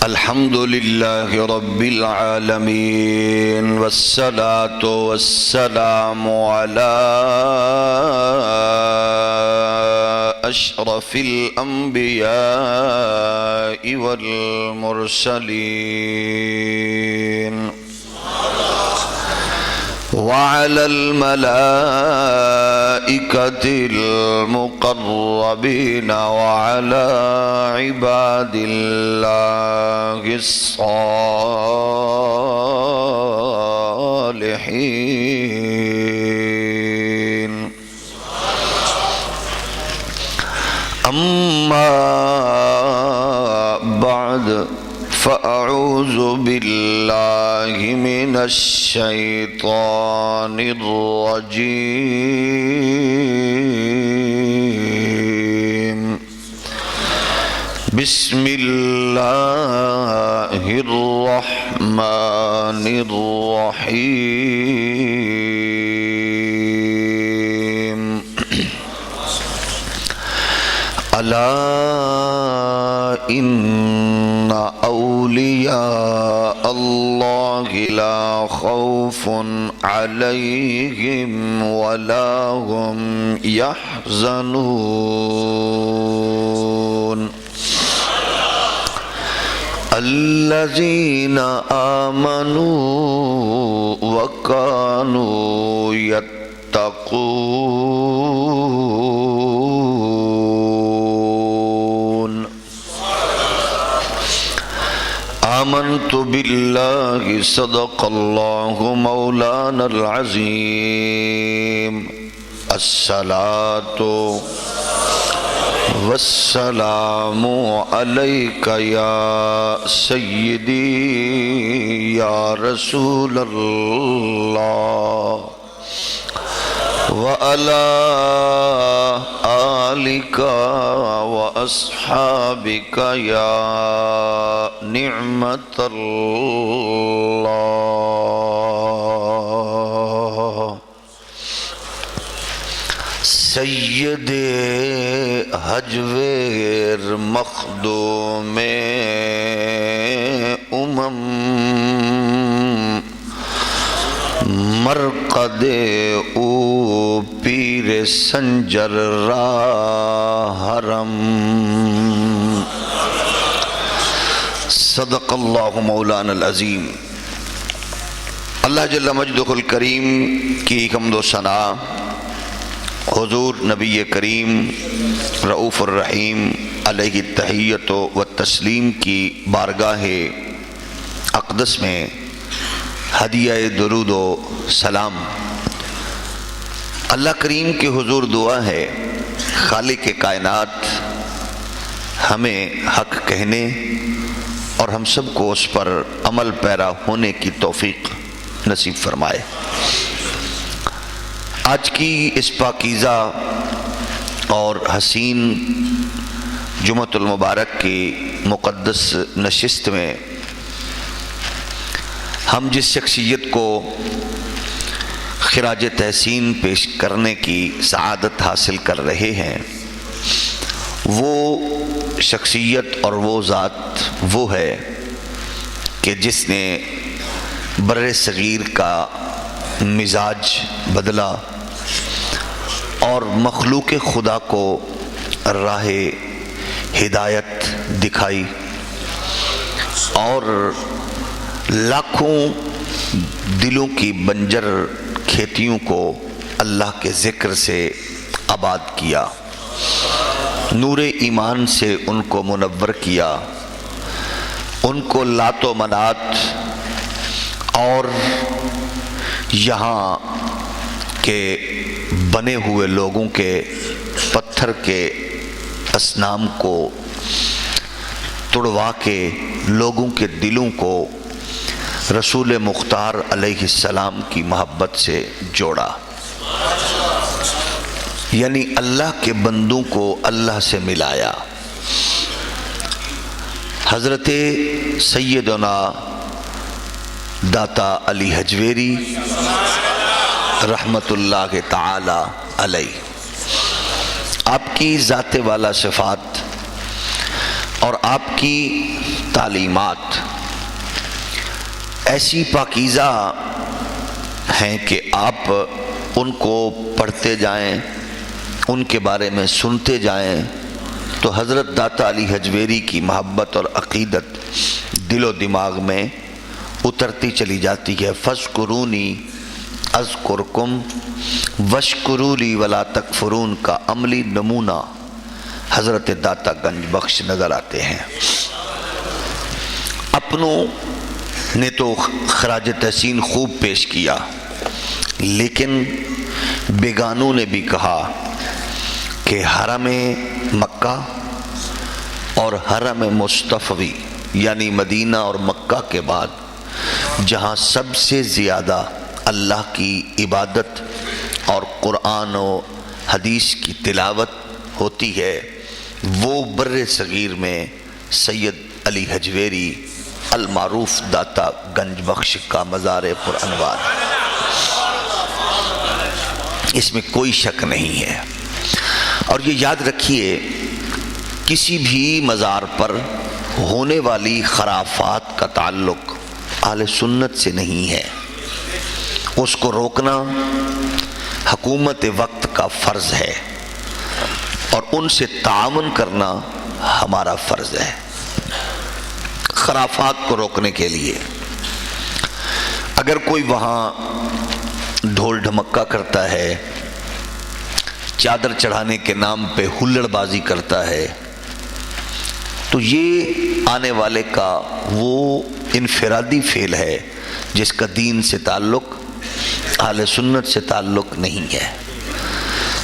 الحمد لله رب العالمين والصلاة والسلام على أشرف الأنبياء والمرسلين وعلى الملائكة المقربين وعلى عباد الله الصالحين أما بعد فأعوذ بالله من الشيطان الرجيم بسم الله الرحمن الرحيم ألا إن أولياء الله لا خوف عليهم ولا هم يحزنون الذين آمنوا وكانوا يتقون آمنت بالله صدق الله مولانا العظيم الصلاة والسلام عليك يا سيدي يا رسول الله وعلى آلك وأصحابك يا نعمة الله سید حجویر مخدوم مرقد او پیر سنجر را حرم صدق اللہ مولانا العظیم۔ اللہ جل مجدہ الکریم کی حمد و ثنا حضور نبی کریم رؤوف الرحیم علیہ التحیۃ و تسلیم کی بارگاہ اقدس میں ہدیہ درود و سلام۔ اللہ کریم کے حضور دعا ہے خالق کائنات ہمیں حق کہنے اور ہم سب کو اس پر عمل پیرا ہونے کی توفیق نصیب فرمائے۔ آج کی اس پاکیزہ اور حسین جمعۃ المبارک کی مقدس نشست میں ہم جس شخصیت کو خراج تحسین پیش کرنے کی سعادت حاصل کر رہے ہیں وہ شخصیت اور وہ ذات وہ ہے کہ جس نے بر صغیر کا مزاج بدلا اور مخلوق خدا کو راہ ہدایت دکھائی اور لاکھوں دلوں کی بنجر کھیتیوں کو اللہ کے ذکر سے آباد کیا، نور ایمان سے ان کو منور کیا، ان کو لات و منات اور یہاں کے بنے ہوئے لوگوں کے پتھر کے اصنام کو توڑوا کے لوگوں کے دلوں کو رسول مختار علیہ السلام کی محبت سے جوڑا، یعنی اللہ کے بندوں کو اللہ سے ملایا۔ حضرت سیدنا داتا علی حجویری رحمت اللہ تعالی علیہ، آپ کی ذات والا صفات اور آپ کی تعلیمات ایسی پاکیزہ ہیں کہ آپ ان کو پڑھتے جائیں، ان کے بارے میں سنتے جائیں تو حضرت داتا علی حجویری کی محبت اور عقیدت دل و دماغ میں اترتی چلی جاتی ہے۔ فاذکرونی اذکرکم واشکروا لی ولا تکفرون کا عملی نمونہ حضرت داتا گنج بخش نظر آتے ہیں۔ اپنوں نے تو خراج تحسین خوب پیش کیا، لیکن بیگانوں نے بھی کہا کہ حرم مکہ اور حرم مصطفی یعنی مدینہ اور مکہ کے بعد جہاں سب سے زیادہ اللہ کی عبادت اور قرآن و حدیث کی تلاوت ہوتی ہے وہ بر صغیر میں سید علی حجویری المعروف داتا گنج بخش کا مزار پر انوار، اس میں کوئی شک نہیں ہے۔ اور یہ یاد رکھیے کسی بھی مزار پر ہونے والی خرافات کا تعلق اہل سنت سے نہیں ہے، اس کو روکنا حکومت وقت کا فرض ہے اور ان سے تعاون کرنا ہمارا فرض ہے خرافات کو روکنے کے لیے۔ اگر کوئی وہاں ڈھول ڈھمکا کرتا ہے، چادر چڑھانے کے نام پہ ہلڑ بازی کرتا ہے، تو یہ آنے والے کا وہ انفرادی فعل ہے جس کا دین سے تعلق اہل سنت سے تعلق نہیں ہے۔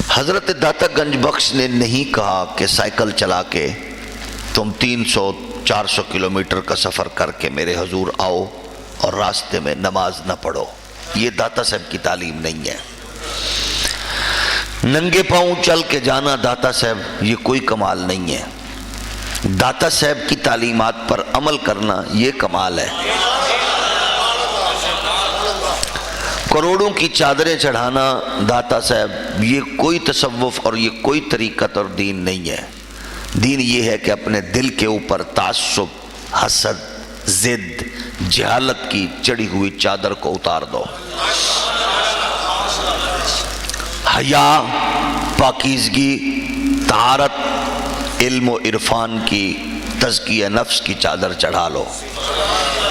حضرت داتا گنج بخش نے نہیں کہا کہ سائیکل چلا کے تم 300-400 کلومیٹر کا سفر کر کے میرے حضور آؤ اور راستے میں نماز نہ پڑھو، یہ داتا صاحب کی تعلیم نہیں ہے۔ ننگے پاؤں چل کے جانا داتا صاحب یہ کوئی کمال نہیں ہے، داتا صاحب کی تعلیمات پر عمل کرنا یہ کمال ہے۔ کروڑوں کی چادریں چڑھانا داتا صاحب یہ کوئی تصوف اور یہ کوئی طریقت اور دین نہیں ہے۔ دین یہ ہے کہ اپنے دل کے اوپر تعصب، حسد، ضد، جہالت کی چڑھی ہوئی چادر کو اتار دو۔ حیا، پاکیزگی، طہارت، علم و عرفان کی، تزکیہ نفس کی چادر چڑھا لو۔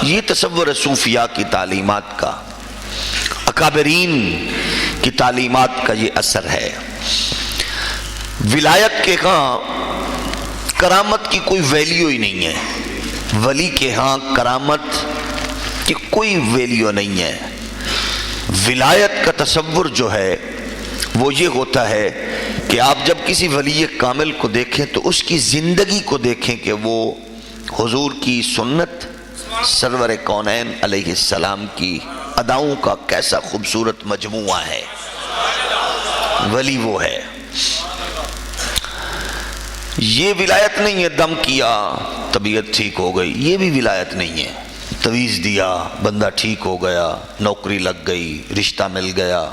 یہ تصور صوفیاء کی تعلیمات کا، اکابرین کی تعلیمات کا یہ اثر ہے۔ ولایت کے ہاں کرامت کی کوئی ویلیو ہی نہیں ہے، ولی کے ہاں کرامت کی کوئی ویلیو نہیں ہے۔ ولایت کا تصور جو ہے وہ یہ ہوتا ہے کہ آپ جب کسی ولی کامل کو دیکھیں تو اس کی زندگی کو دیکھیں کہ وہ حضور کی سنت، سرور کونین علیہ السلام کی اداؤں کا کیسا خوبصورت مجموعہ ہے، ولی وہ ہے۔ یہ ولایت نہیں ہے دم کیا طبیعت ٹھیک ہو گئی، یہ بھی ولایت نہیں ہے۔ تویز دیا بندہ ٹھیک ہو گیا، نوکری لگ گئی، رشتہ مل گیا،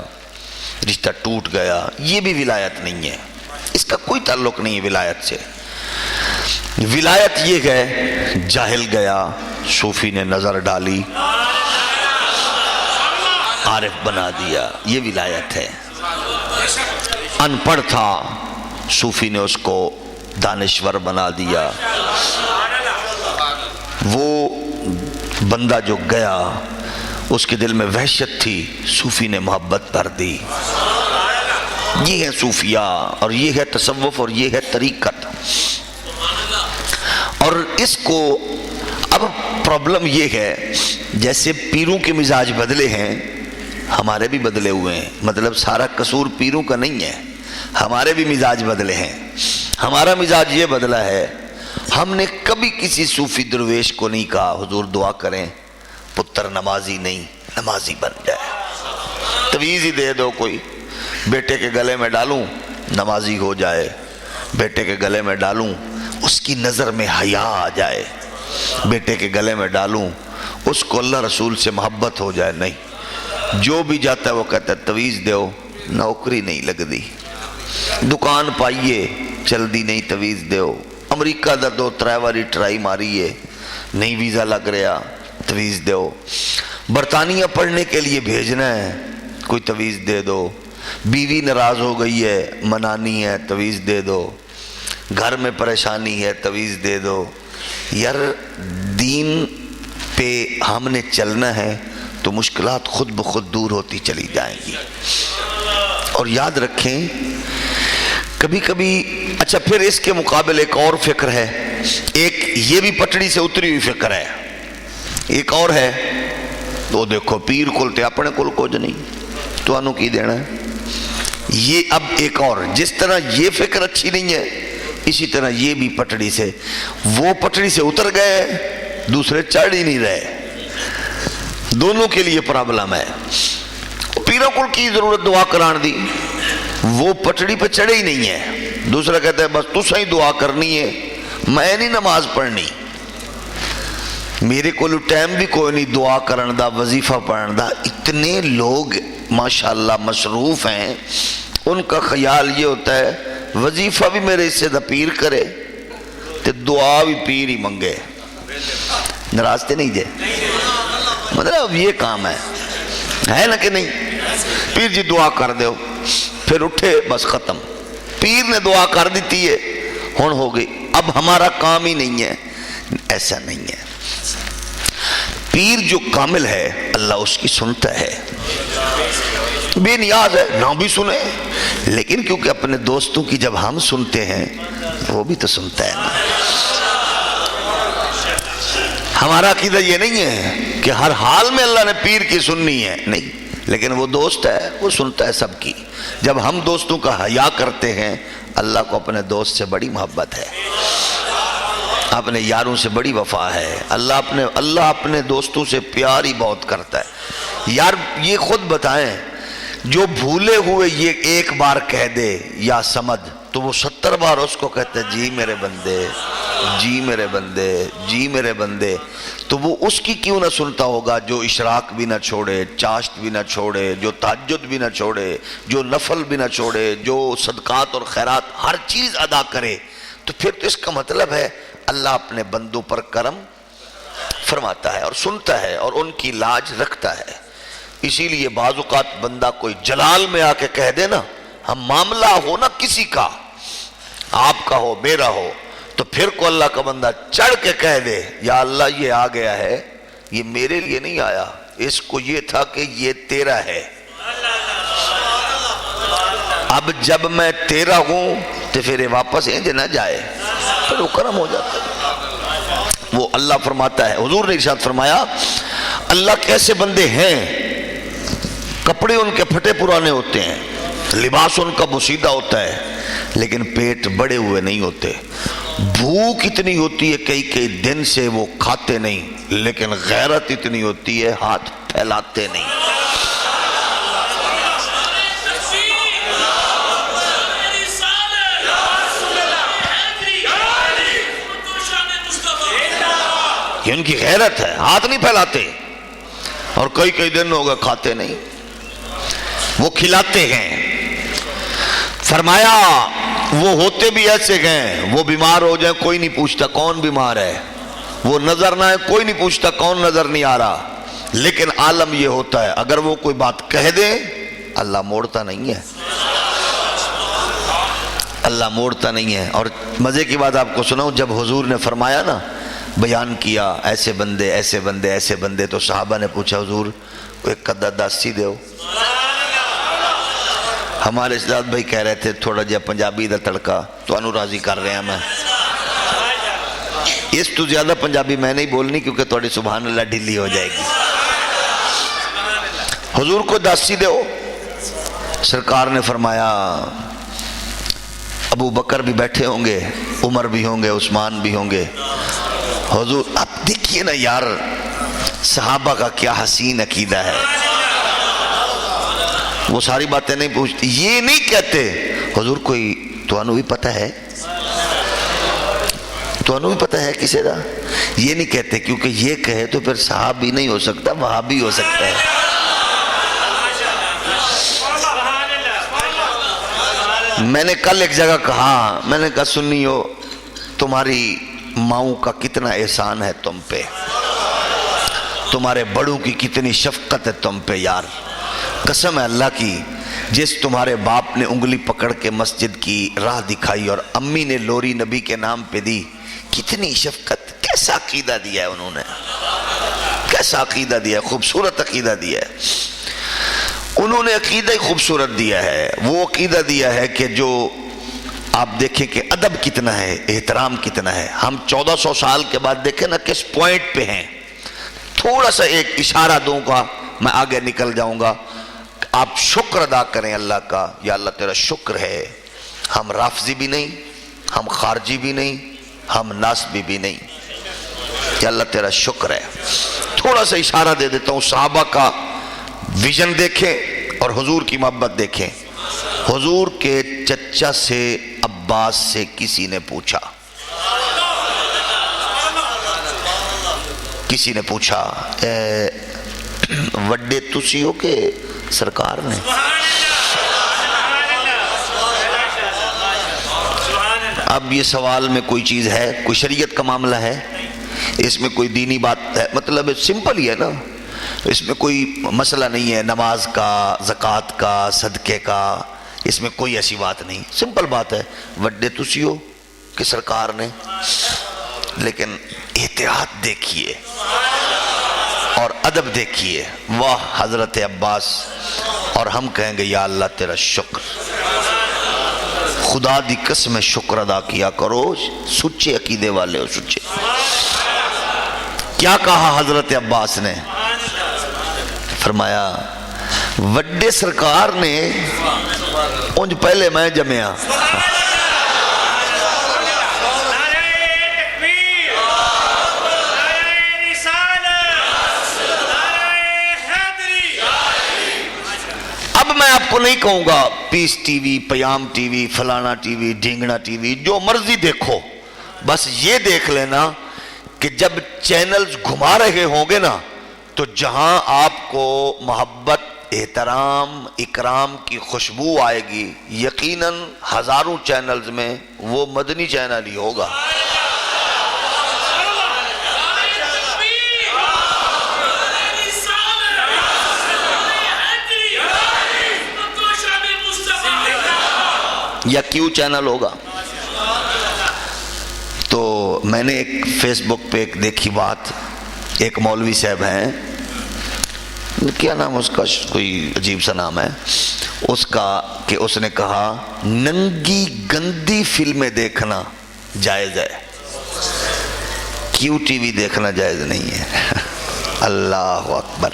رشتہ ٹوٹ گیا، یہ بھی ولایت نہیں ہے، اس کا کوئی تعلق نہیں ہے ولایت سے۔ ولایت یہ ہے جاہل گیا، صوفی نے نظر ڈالی، عارف بنا دیا، یہ ولایت ہے۔ ان پڑھ تھا، صوفی نے اس کو دانشور بنا دیا۔ وہ بندہ جو گیا اس کے دل میں وحشت تھی، صوفی نے محبت کر دی۔ یہ ہے صوفیاء اور یہ ہے تصوف اور یہ ہے طریقت۔ اور اس کو اب پرابلم یہ ہے جیسے پیروں کے مزاج بدلے ہیں، ہمارے بھی بدلے ہوئے ہیں، مطلب سارا قصور پیروں کا نہیں ہے، ہمارے بھی مزاج بدلے ہیں۔ ہمارا مزاج یہ بدلا ہے، ہم نے کبھی کسی صوفی درویش کو نہیں کہا حضور دعا کریں پتر نمازی نہیں نمازی بن جائے، تویز ہی دے دو کوئی، بیٹے کے گلے میں ڈالوں نمازی ہو جائے، بیٹے کے گلے میں ڈالوں اس کی نظر میں حیا آ جائے، بیٹے کے گلے میں ڈالوں اس کو اللہ رسول سے محبت ہو جائے۔ نہیں، جو بھی جاتا ہے وہ کہتا ہے تویز دیو، نوکری نہیں لگ دی، دکان پائیے چل دی نہیں تویز دیو، امریکہ دا 2-3 واری ٹرائی ماری ہے, نہیں ویزا لگ رہا, تویز دو. برطانیہ پڑھنے کے لیے بھیجنا ہے, کوئی تویز دے دو. بیوی ناراض ہو گئی ہے, منانی ہے, تویز دے دو. گھر میں پریشانی ہے, تویز دے دو. یار دین پہ ہم نے چلنا ہے تو مشکلات خود بخود دور ہوتی چلی جائیں گی. اور یاد رکھیں کبھی کبھی, اچھا پھر اس کے مقابل ایک اور فکر ہے, ایک یہ بھی پٹڑی سے اتری ہوئی فکر ہے, ایک اور ہے. تو دیکھو پیر کول تے اپنے کول کچھ نہیں, تو انہوں کی دینا ہے. یہ اب ایک اور, جس طرح یہ فکر اچھی نہیں ہے, اسی طرح یہ بھی پٹڑی سے, وہ پٹڑی سے اتر گئے, دوسرے چڑھ ہی نہیں رہے. دونوں کے لیے پرابلم ہے. پیروں کول کی ضرورت دعا کران دی, وہ پٹڑی پہ چڑھے ہی نہیں ہے. دوسرا کہتا ہے بس تسا ہی دعا کرنی ہے, میں نہیں نماز پڑھنی, میرے کو ٹائم بھی کوئی نہیں دعا کرن دا, وظیفہ پڑھن دا. اتنے لوگ ماشاءاللہ مصروف ہیں, ان کا خیال یہ ہوتا ہے وظیفہ بھی میرے اس سے دا پیر کرے تے دعا بھی پیر ہی منگے. ناراض تے نہیں جے, مطلب یہ کام ہے نا کہ نہیں. پیر جی دعا کر دیو, پھر اٹھے بس ختم. پیر نے دعا کر دیتی ہے, ہون ہو گئی, اب ہمارا کام ہی نہیں ہے. ایسا نہیں ہے. پیر جو کامل ہے اللہ اس کی سنتا ہے, بے نیاز ہے نہ بھی سنے, لیکن کیونکہ اپنے دوستوں کی جب ہم سنتے ہیں وہ بھی تو سنتا ہے نا. ہمارا عقیدہ یہ نہیں ہے کہ ہر حال میں اللہ نے پیر کی سننی ہے, نہیں, لیکن وہ دوست ہے, وہ سنتا ہے سب کی. جب ہم دوستوں کا حیا کرتے ہیں, اللہ کو اپنے دوست سے بڑی محبت ہے, اپنے یاروں سے بڑی وفا ہے. اللہ اپنے دوستوں سے پیار ہی بہت کرتا ہے. یار یہ خود بتائیں, جو بھولے ہوئے یہ ایک بار کہہ دے یا سمجھ, تو وہ 70 بار اس کو کہتے جی میرے بندے, جی میرے بندے, جی میرے بندے. تو وہ اس کی کیوں نہ سنتا ہوگا جو اشراق بھی نہ چھوڑے, چاشت بھی نہ چھوڑے, جو تہجد بھی نہ چھوڑے, جو نفل بھی نہ چھوڑے, جو صدقات اور خیرات ہر چیز ادا کرے. تو پھر تو اس کا مطلب ہے اللہ اپنے بندوں پر کرم فرماتا ہے اور سنتا ہے اور ان کی لاج رکھتا ہے. اسی لیے بعض اوقات بندہ کوئی جلال میں آ کے کہہ دے نا, ہم معاملہ ہو نا کسی کا, آپ کا ہو میرا ہو, تو پھر کو اللہ کا بندہ چڑھ کے کہہ دے یا اللہ یہ آ گیا ہے, یہ میرے لیے نہیں آیا, اس کو یہ تھا کہ یہ تیرا ہے. اب جب میں تیرا ہوں تو پھر واپس انج نہ جائے, پھر وہ کرم ہو جاتا ہے. وہ اللہ فرماتا ہے, حضور نے ارشاد فرمایا اللہ کیسے بندے ہیں, کپڑے ان کے پھٹے پرانے ہوتے ہیں, لباس ان کا بوسیدہ ہوتا ہے, لیکن پیٹ بڑے ہوئے نہیں ہوتے. بھوک اتنی ہوتی ہے کئی دن سے وہ کھاتے نہیں, لیکن غیرت اتنی ہوتی ہے ہاتھ پھیلاتے نہیں. یہ ان کی غیرت ہے, ہاتھ نہیں پھیلاتے. اور کئی دن ہوگا کھاتے نہیں, وہ کھلاتے ہیں. فرمایا وہ ہوتے بھی ایسے ہیں, وہ بیمار ہو جائیں کوئی نہیں پوچھتا کون بیمار ہے, وہ نظر نہ ہے کوئی نہیں پوچھتا کون نظر نہیں آ رہا. لیکن عالم یہ ہوتا ہے اگر وہ کوئی بات کہہ دے اللہ موڑتا نہیں ہے, اللہ موڑتا نہیں ہے. اور مزے کی بات آپ کو سناؤں, جب حضور نے فرمایا نا, بیان کیا ایسے بندے ایسے بندے ایسے بندے, تو صحابہ نے پوچھا حضور کوئی قدر داسی دے ہو. ہمارے اسلام بھائی کہہ رہے تھے تھوڑا جہا پنجابی دا تڑکا تو انو راضی کر رہے ہیں. میں اس تو زیادہ پنجابی میں نہیں بولنی کیونکہ تھوڑی سبحان اللہ ڈھیلی ہو جائے گی. حضور کو داسی دے ہو. سرکار نے فرمایا ابو بکر بھی بیٹھے ہوں گے, عمر بھی ہوں گے, عثمان بھی ہوں گے. حضور اب دیکھیے نا یار صحابہ کا کیا حسین عقیدہ ہے, وہ ساری باتیں نہیں پوچھتی. یہ نہیں کہتے حضور کوئی تو انو بھی پتہ ہے, تو انو بھی پتہ ہے کسے دا, یہ نہیں کہتے کیونکہ یہ کہے تو پھر صحابی نہیں ہو سکتا, وہابی ہو سکتا ہے. میں نے کل ایک جگہ کہا, میں نے کہا سنی ہو تمہاری ماؤں کا کتنا احسان ہے تم پہ، تمہارے بڑوں کی کتنی شفقت ہے تم پہ یار، قسم ہے اللہ کی، جس تمہارے باپ نے انگلی پکڑ کے مسجد کی راہ دکھائی اور امی نے لوری نبی کے نام پہ دی، کتنی شفقت، کیسا عقیدہ دیا ہے انہوں نے، کیسا عقیدہ دیا ہے، خوبصورت عقیدہ دیا ہے انہوں نے، عقیدہ ہی خوبصورت دیا ہے، وہ عقیدہ دیا ہے کہ جو آپ دیکھیں کہ ادب کتنا ہے، احترام کتنا ہے۔ ہم 1400 سال کے بعد دیکھیں نا کس پوائنٹ پہ ہیں، تھوڑا سا ایک اشارہ دوں گا میں آگے نکل جاؤں گا، آپ شکر ادا کریں اللہ کا، یا اللہ تیرا شکر ہے، ہم رافضی بھی نہیں، ہم خارجی بھی نہیں، ہم ناسبی بھی نہیں، یا اللہ تیرا شکر ہے۔ تھوڑا سا اشارہ دے دیتا ہوں، صحابہ کا ویژن دیکھیں اور حضور کی محبت دیکھیں۔ حضور کے چچا سے عباس سے کسی نے پوچھا، کسی نے پوچھا وڈے تسی ہو کہ سرکار نے؟ اب یہ سوال میں کوئی چیز ہے، کوئی شریعت کا معاملہ ہے، اس میں کوئی دینی بات ہے، مطلب سمپل ہی ہے نا، اس میں کوئی مسئلہ نہیں ہے نماز کا، زکوٰۃ کا، صدقے کا، اس میں کوئی ایسی بات نہیں، سمپل بات ہے، وڈے تسی ہو کہ سرکار نے؟ لیکن احتیاط دیکھیے اور ادب دیکھیے، واہ حضرت عباس، اور ہم کہیں گے یا اللہ تیرا شکر، خدا دی قسم شکر ادا کیا کرو، سچے عقیدے والے ہو، سچے۔ کیا کہا حضرت عباس نے؟ فرمایا وڈے سرکار نے انج پہلے میں جمیا۔ اب میں آپ کو نہیں کہوں گا پیس ٹی وی، پیام ٹی وی، فلانا ٹی وی، ڈھینگنا ٹی وی، جو مرضی دیکھو، بس یہ دیکھ لینا کہ جب چینلز گھما رہے ہوں گے نا تو جہاں آپ کو محبت، احترام، اکرام کی خوشبو آئے گی، یقیناً ہزاروں چینلز میں وہ مدنی چینل ہی ہوگا۔ یا کیوں چینل ہوگا۔ تو میں نے ایک فیس بک پہ ایک دیکھی بات، ایک مولوی صاحب ہیں، کیا نام اس کا، کوئی عجیب سا نام ہے اس کا، کہ اس نے کہا ننگی گندی فلمیں دیکھنا جائز ہے، کیوں ٹی وی دیکھنا جائز نہیں ہے۔ اللہ اکبر،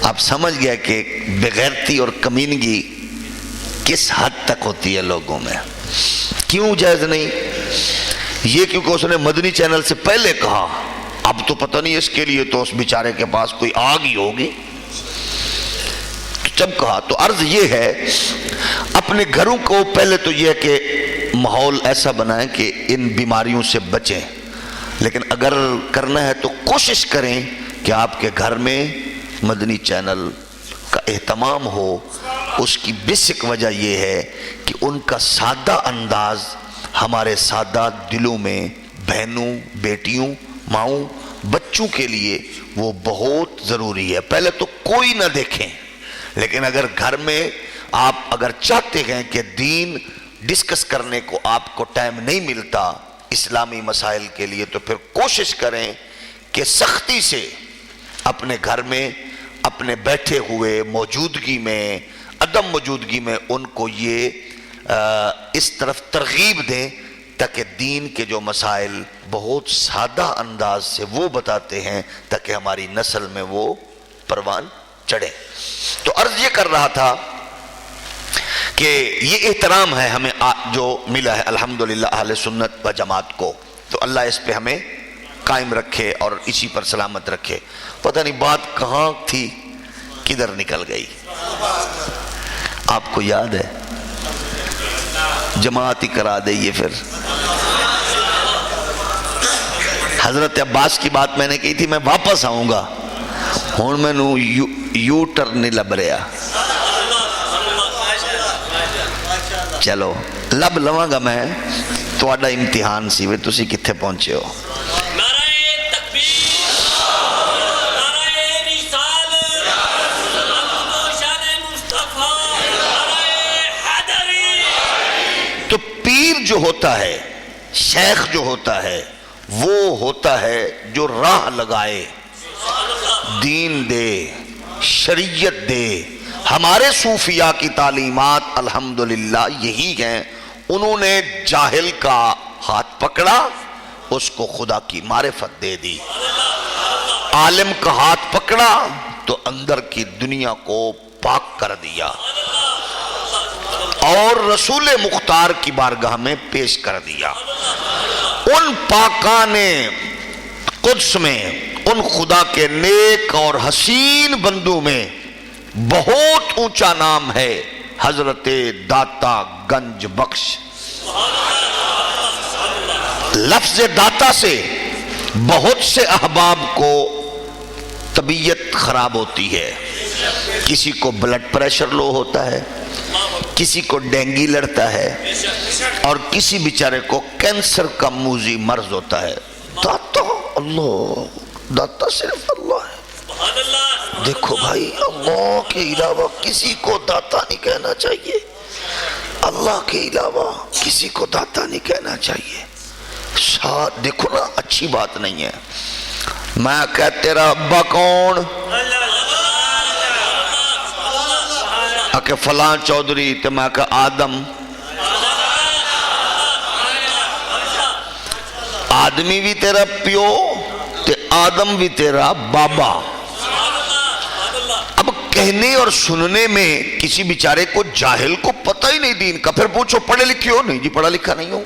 آپ سمجھ گئے کہ بغیرتی اور کمینگی کس حد تک ہوتی ہے لوگوں میں۔ کیوں جائز نہیں؟ یہ کیونکہ اس نے مدنی چینل سے پہلے کہا، اب تو پتہ نہیں اس کے لیے تو اس بیچارے کے پاس کوئی آگ ہی ہوگی، جب کہا تو عرض یہ ہے اپنے گھروں کو پہلے تو یہ کہ ماحول ایسا بنائیں کہ ان بیماریوں سے بچیں، لیکن اگر کرنا ہے تو کوشش کریں کہ آپ کے گھر میں مدنی چینل کا اہتمام ہو۔ اس کی بیسک وجہ یہ ہے کہ ان کا سادہ انداز ہمارے سادہ دلوں میں، بہنوں، بیٹیوں، ماؤں، بچوں کے لیے وہ بہت ضروری ہے۔ پہلے تو کوئی نہ دیکھیں، لیکن اگر گھر میں آپ اگر چاہتے ہیں کہ دین ڈسکس کرنے کو آپ کو ٹائم نہیں ملتا اسلامی مسائل کے لیے، تو پھر کوشش کریں کہ سختی سے اپنے گھر میں، اپنے بیٹھے ہوئے موجودگی میں، عدم موجودگی میں ان کو یہ اس طرف ترغیب دیں تاکہ دین کے جو مسائل بہت سادہ انداز سے وہ بتاتے ہیں تاکہ ہماری نسل میں وہ پروان چڑھے۔ تو عرض یہ کر رہا تھا کہ یہ احترام ہے ہمیں جو ملا ہے الحمدللہ اہل سنت و جماعت کو، تو اللہ اس پہ ہمیں قائم رکھے اور اسی پر سلامت رکھے۔ پتہ نہیں بات کہاں تھی کدھر نکل گئی، آپ کو یاد ہے؟ جماعت ہی کرا دئیے پھر۔ حضرت عباس کی بات میں نے کہی تھی میں واپس آؤں گا، ہون میں نو یو ٹرن نہیں لب رہا، چلو لب لواں گا میں، ਤੁਹਾਡਾ ਇਮਤਿਹਾਨ ਸੀ ਵੇ ਤੁਸੀਂ ਕਿੱਥੇ ਪਹੁੰਚੇ ਹੋ। تو پیر جو ہوتا ہے، شیخ جو ہوتا ہے، وہ ہوتا ہے جو راہ لگائے، دین دے، شریعت دے۔ ہمارے صوفیاء کی تعلیمات الحمدللہ یہی ہیں، انہوں نے جاہل کا ہاتھ پکڑا، اس کو خدا کی معرفت دے دی، عالم کا ہاتھ پکڑا تو اندر کی دنیا کو پاک کر دیا اور رسول مختار کی بارگاہ میں پیش کر دیا۔ ان پاکان قدس میں، ان خدا کے نیک اور حسین بندوں میں بہت اونچا نام ہے حضرت داتا گنج بخش۔ لفظ داتا سے بہت سے احباب کو طبیعت خراب ہوتی ہے، کسی کو بلڈ پریشر لو ہوتا ہے، کسی کو ڈینگی لڑتا ہے، اور کسی بیچارے کو کینسر کا موذی مرض ہوتا ہے۔ داتا اللہ، داتا صرف اللہ ہے۔ دیکھو بھائی، اللہ کے علاوہ کسی کو داتا نہیں کہنا چاہیے، اللہ کے علاوہ کسی کو داتا نہیں کہنا چاہیے۔ دیکھو نا، اچھی بات نہیں ہے۔ میں کہ تیرا ابا کون؟ کہ فلاں چودھری، تو میں کہ آدم۔ آدمی بھی تیرا پیو تے آدم بھی تیرا بابا۔ اب کہنے اور سننے میں کسی بیچارے کو، جاہل کو پتہ ہی نہیں دین کا، پھر پوچھو پڑھے لکھے ہو؟ نہیں جی پڑھا لکھا نہیں ہو۔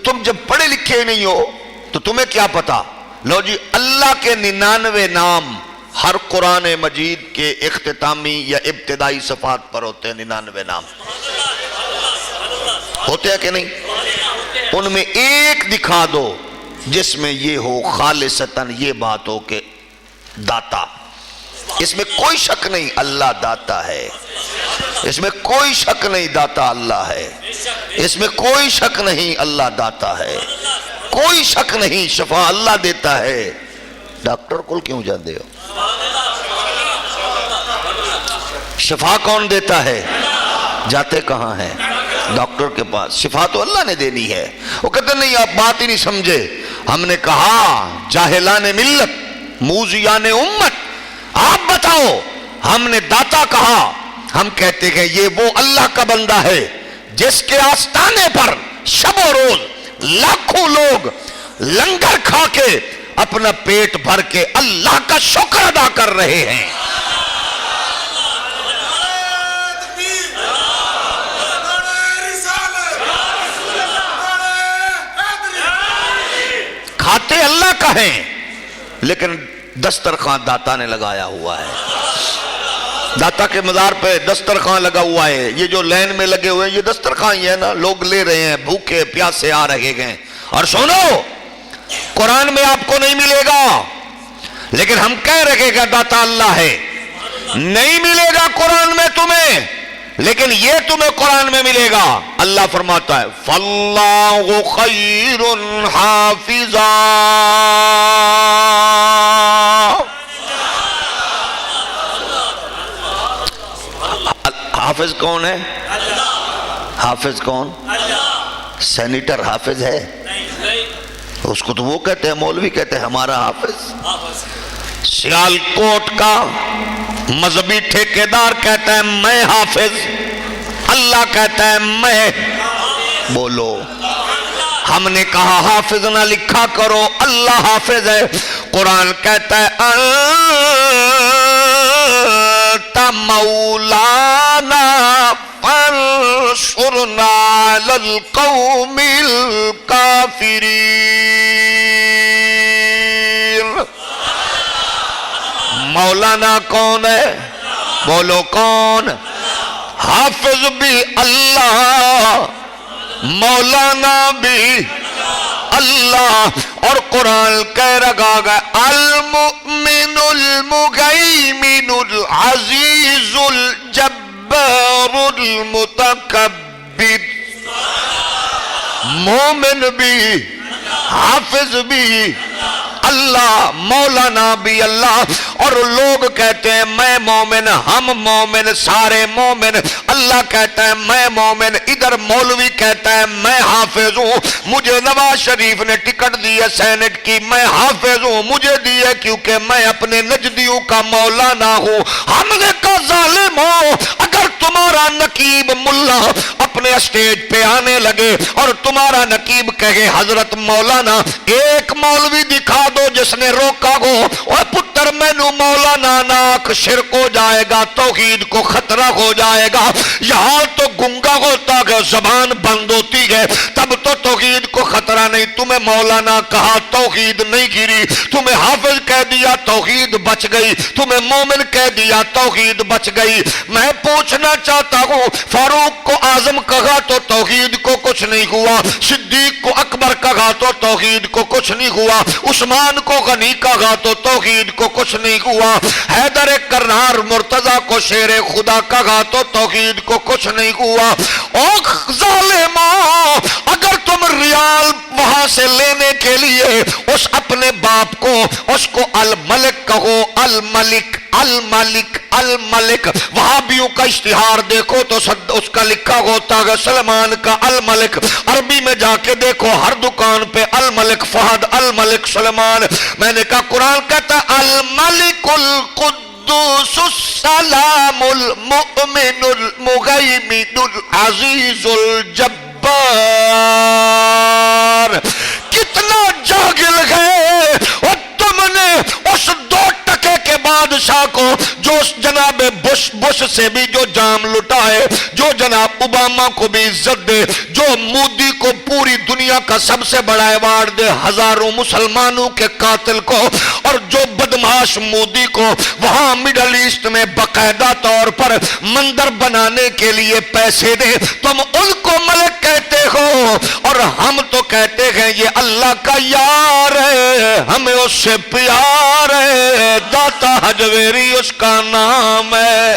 تم جب پڑھے لکھے نہیں ہو تو تمہیں کیا پتا؟ لو جی، اللہ کے 99 نام ہر قرآن مجید کے اختتامی یا ابتدائی صفحات پر ہوتے ہیں۔ 99 نام ہوتے ہیں کہ نہیں؟ ان میں ایک دکھا دو جس میں یہ ہو خالصتاً یہ بات ہو کہ داتا۔ اس میں کوئی شک نہیں اللہ داتا ہے، اس میں کوئی شک نہیں داتا اللہ ہے، اس میں کوئی شک نہیں اللہ داتا ہے، کوئی شک نہیں شفا اللہ دیتا ہے۔ ڈاکٹر کو کیوں جاندے ہو؟ شفا کون دیتا ہے؟ جاتے کہاں ہیں؟ ڈاکٹر کے پاس۔ شفا تو اللہ نے دینی ہے۔ وہ کہتے نہیں آپ بات ہی نہیں سمجھے۔ ہم نے کہا جاہلان ملت، موذیان امت، آپ بتاؤ۔ ہم نے داتا کہا، ہم کہتے ہیں یہ وہ اللہ کا بندہ ہے جس کے آستانے پر شب و روز لاکھوں لوگ لنگر کھا کے اپنا پیٹ بھر کے اللہ کا شکر ادا کر رہے ہیں۔ کھاتے اللہ کا ہیں، لیکن دسترخوان داتا نے لگایا ہوا ہے۔ داتا کے مزار پہ دسترخوان لگا ہوا ہے۔ یہ جو لین میں لگے ہوئے ہیں یہ دسترخوان ہی ہے نا، لوگ لے رہے ہیں، بھوکے پیاسے آ رہے ہیں۔ اور سنو، قرآن میں آپ کو نہیں ملے گا، لیکن ہم کہہ رہے کہ داتا اللہ ہے۔ نہیں ملے گا قرآن میں تمہیں، لیکن یہ تمہیں قرآن میں ملے گا۔ اللہ فرماتا ہے فَاللَّهُ خَيْرٌ حَافِظًا۔ حافظ کون ہے؟ حافظ کون؟ سینیٹر حافظ ہے؟ اس کو تو وہ کہتے ہیں، مولوی کہتے ہیں ہمارا حافظ۔ سیالکوٹ کا مذہبی ٹھیکیدار کہتا ہے میں حافظ، اللہ کہتا ہے میں۔ بولو، ہم نے کہا حافظ نہ لکھا کرو، اللہ حافظ ہے۔ قرآن کہتا ہے انت مولانا فانصرنا علی القوم الکافرین۔ مولانا کون ہے؟ بولو کون؟ حافظ بھی اللہ، مولانا بھی اللہ۔ اور قرآن کہہ رہا ہے المؤمن المہیمن العزیز الجبار المتکبر۔ مومن بھی حافظ بھی اللہ، مولانا بھی اللہ. اور لوگ کہتے ہیں میں مومن، ہم مومن، سارے مومن. اللہ کہتا ہے میں مومن. ادھر مولوی کہتا ہے میں حافظ ہوں. مجھے نواز شریف نے ٹکٹ دی ہے سینٹ کی، میں حافظ ہوں. مجھے دی ہے کیونکہ میں اپنے نجدیوں کا مولانا ہوں. ہم نے کہا ظالم ہو، اگر تمہارا نقیب ملا اپنے اسٹیج پہ آنے لگے اور تمہارا نقیب کہے حضرت مولانا ایک مولوی دکھا دو جس نے روکا ہو، اور پتر مینو مولانا ناک شرک ہو جائے گا، توحید کو خطرہ ہو جائے گا. یہاں تو گنگا ہوتا ہے، زبان بند ہوتی ہے، تب تو توحید کو خطرہ نہیں. تمہیں مولانا کہا توحید نہیں گری، تمہیں حافظ کہہ دیا توحید بچ گئی، تمہیں مومن کہہ دیا توحید بچ گئی. میں پوچھنا چاہتا ہوں فاروق کو اعظم کہا تو توحید کو کچھ نہیں ہوا، صدیق کو اکبر کہا تو توحید کو کچھ نہیں ہوا، عثمان کو غنی کہا تو توحید کو کچھ نہیں ہوا، حیدر کرنار مرتضی کو شیر خدا کہا تو توحید کو کچھ نہیں ہوا. او ظالموں، اگر تم ریال وہاں سے لینے کے لیے اس اپنے باپ کو اس کو الملک کہو، الملک الملک الملک. وہابیوں کا اشتہار دیکھو تو اس کا لکھا ہوتا ہے سلمان کا الملک. عربی میں جا کے دیکھو ہر دکان پہ الملک فہد، الملک سلمان. میں نے کہا قرآن کہتا الملک القدوس السلام المؤمن المہیمن العزیز الجبار. کتنا جاگل ہے اور تم نے اس 2 ٹکے کے بادشاہ کو جو جناب بش سے بھی جو جام لٹائے، جو جناب اوباما کو بھی عزت دے، جو مودی کو پوری دنیا کا سب سے بڑا ایوارڈ دے، ہزاروں مسلمانوں کے قاتل کو، اور جو بدمعاش مودی کو وہاں مڈل ایسٹ میں باقاعدہ طور پر مندر بنانے کے لیے پیسے دے، تم ان کو ملک کہتے ہو اور ہم تو کہتے ہیں یہ اللہ کا یار ہے، ہمیں اس سے پیار ہے. داتا حجویری اس کا نام ہے.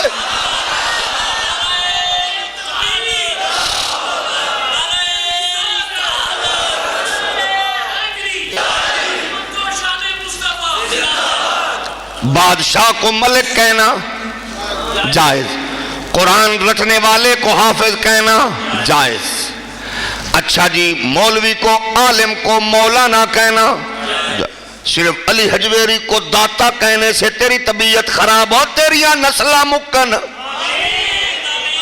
بادشاہ کو ملک کہنا جائز، قرآن رٹنے والے کو حافظ کہنا جائز. اچھا جی، مولوی کو عالم کو مولانا کہنا، صرف علی حجویری کو داتا کہنے سے تیری طبیعت خراب ہو، تیری نسلہ مکن،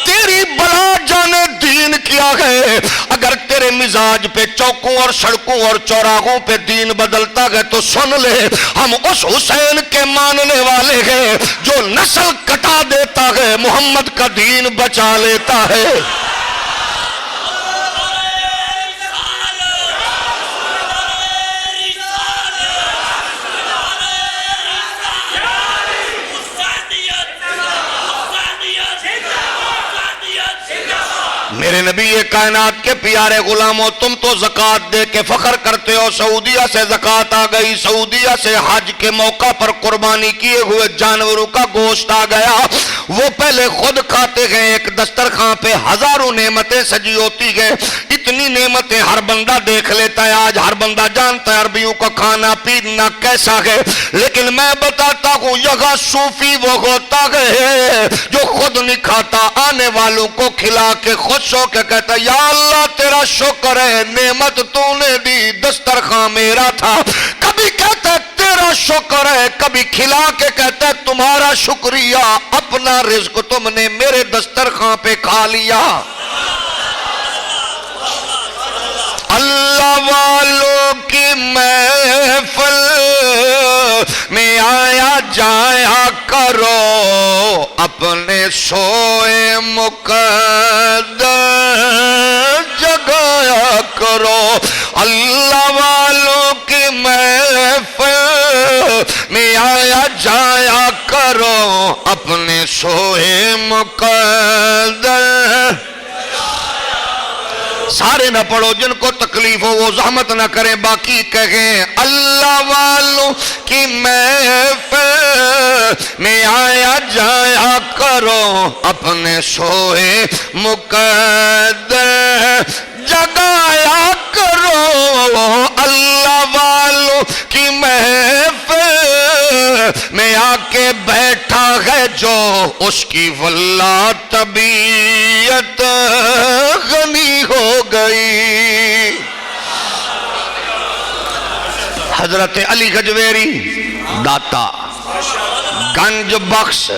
تیری بلا جانے دین کیا ہے. اگر تیرے مزاج پہ چوکوں اور سڑکوں اور چوراہوں پہ دین بدلتا ہے تو سن لے ہم اس حسین کے ماننے والے ہیں جو نسل کٹا دیتا ہے، محمد کا دین بچا لیتا ہے. میرے نبی کائنات کے پیارے غلاموں، تم تو زکوٰۃ دے کے فخر کرتے ہو، سعودیہ سے زکوٰۃ آ گئی، سعودیہ سے حج کے موقع پر قربانی کیے ہوئے جانوروں کا گوشت آ گیا. وہ پہلے خود کھاتے ہیں، ایک دسترخوان پہ ہزاروں نعمتیں سجی ہوتی ہیں. اتنی نعمتیں ہر بندہ دیکھ لیتا ہے. آج ہر بندہ جانتا ہے عربیوں کا کھانا پینا کیسا ہے، لیکن میں بتاتا ہوں یہاں صوفی وہ ہوتا ہے جو خود نہیں کھاتا، آنے والوں کو کھلا کے خوش ہو کے کہتا یا اللہ تیرا شکر ہے، نعمت تو نے دی، دسترخوان میرا تھا. کبھی کہتا ہے تیرا شکر ہے، کبھی کھلا کے کہتا ہے تمہارا شکریہ، اپنا رزق تم نے میرے دسترخوان پہ کھا لیا. اللہ والوں کی محفل میں آیا جایا کرو، اپنے سوئے مقدس جگایا کرو. اللہ والوں کی محفل میں آیا جایا کرو، اپنے سوئے مقدس. سارے نہ پڑھو، جن کو تکلیف ہو وہ زحمت نہ کریں، باقی کہیں اللہ والوں کی محفل میں آیا جایا کرو، اپنے سوئے مقدر جگایا کرو، اللہ والوں کی محفل میں آ کے بیٹھا ہے جو، اس کی واللہ طبیعت غنی ہو گئی۔ حضرت علی گجویری داتا گنج بخش،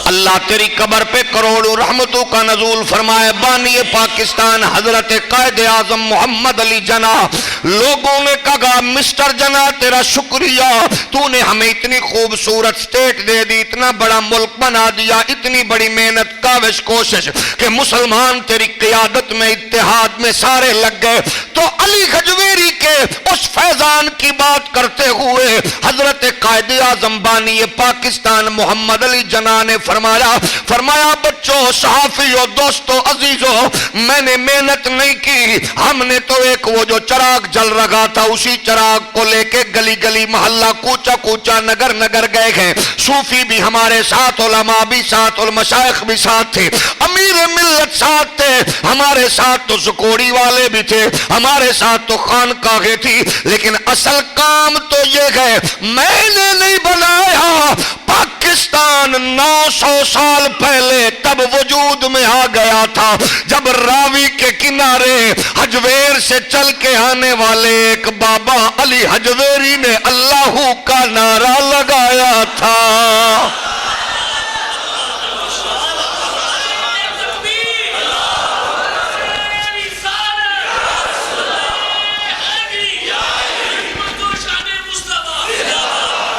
اللہ تیری قبر پہ کروڑوں رحمتوں کا نزول فرمائے۔ بانی پاکستان حضرت قائد اعظم محمد علی جناح، لوگوں نے کہا مسٹر جناح تیرا شکریہ، تو نے ہمیں اتنی خوبصورت سٹیٹ دے دی، اتنا بڑا ملک بنا دیا، اتنی بڑی محنت کاوش کوشش کہ مسلمان تیری قیادت میں اتحاد میں سارے لگ گئے۔ تو علی گجویری کے اس فیضان کی بات کرتے ہوئے حضرت قائد اعظم بانی پاکستان محمد علی جناح نے فرمایا بچوں، صحافیوں، دوستوں، عزیزوں، میں نے محنت نہیں کی، ہم نے تو ایک وہ جو چراغ جل رہا تھا اسی چراغ کو لے کے گلی گلی محلہ کوچا کوچا نگر نگر گئے ہیں۔ صوفی بھی ہمارے ساتھ، علماء بھی ساتھ، المشائخ بھی ساتھ تھے، امیر ملت ساتھ تھے، ہمارے ساتھ تو زکوڑی والے بھی تھے، ہمارے ساتھ تو خانقاہیں تھی، لیکن اصل کام تو یہ ہے میں نے نہیں بنایا، پاکستان 900 سال پہلے تب وجود میں آ گیا تھا جب راوی کے کنارے حجویر سے چل کے آنے والے ایک بابا علی حجویری نے اللہ کا نعرہ لگایا تھا۔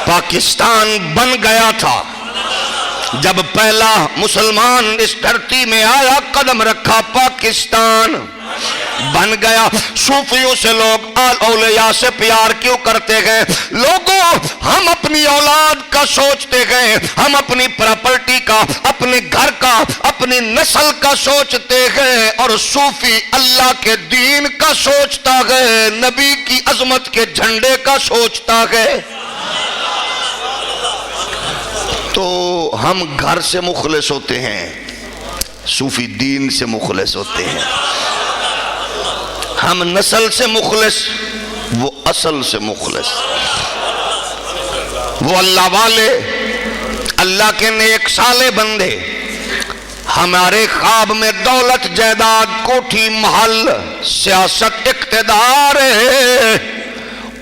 پاکستان بن گیا تھا جب پہلا مسلمان اس دھرتی میں آیا، قدم رکھا، پاکستان بن گیا۔ صوفیوں سے لوگ اولیاء سے پیار کیوں کرتے گئے؟ لوگوں، ہم اپنی اولاد کا سوچتے گئے، ہم اپنی پراپرٹی کا، اپنے گھر کا، اپنی نسل کا سوچتے گئے، اور صوفی اللہ کے دین کا سوچتا گئے، نبی کی عظمت کے جھنڈے کا سوچتا گئے۔ تو ہم گھر سے مخلص ہوتے ہیں، صوفی دین سے مخلص ہوتے ہیں، ہم نسل سے مخلص، وہ اصل سے مخلص، وہ اللہ والے، اللہ کے نیک صالح بندے۔ ہمارے خواب میں دولت، جائیداد، کوٹھی، محل، سیاست، اقتدار ہے،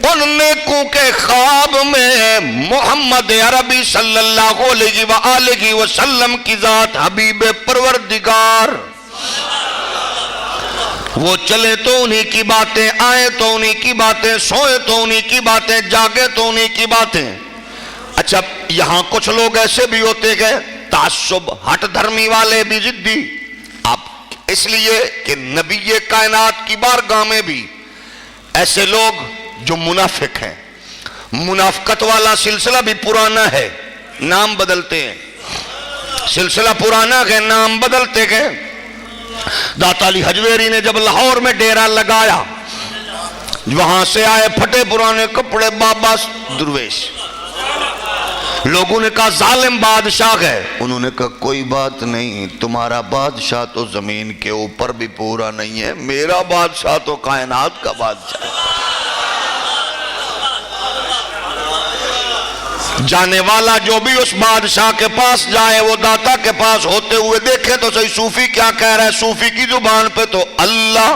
ان نیکوں کے خواب میں محمد عربی صلی اللہ علیہ وآلہ وسلم کی ذات، حبیب پروردگار، وہ چلے تو انہی کی باتیں، آئے تو انہی کی باتیں، سوئے تو انہی کی باتیں، جاگے تو انہی کی باتیں۔ اچھا، یہاں کچھ لوگ ایسے بھی ہوتے گئے، تعصب، ہٹ دھرمی والے بھی ضدی، آپ اس لیے کہ نبی کائنات کی بارگاہ میں بھی ایسے لوگ جو منافق ہیں، منافقت والا سلسلہ بھی پرانا ہے، نام بدلتے ہیں، سلسلہ پرانا ہے، نام بدلتے گئے۔ داتا علی حجویری نے جب لاہور میں ڈیرا لگایا، وہاں سے آئے پھٹے پرانے کپڑے بابا درویش، لوگوں نے کہا ظالم بادشاہ ہے، انہوں نے کہا کوئی بات نہیں، تمہارا بادشاہ تو زمین کے اوپر بھی پورا نہیں ہے، میرا بادشاہ تو کائنات کا بادشاہ ہے۔ جانے والا جو بھی اس بادشاہ کے پاس جائے، وہ داتا کے پاس ہوتے ہوئے دیکھے تو صحیح صوفی کیا کہہ رہا ہے، صوفی کی زبان پہ تو اللہ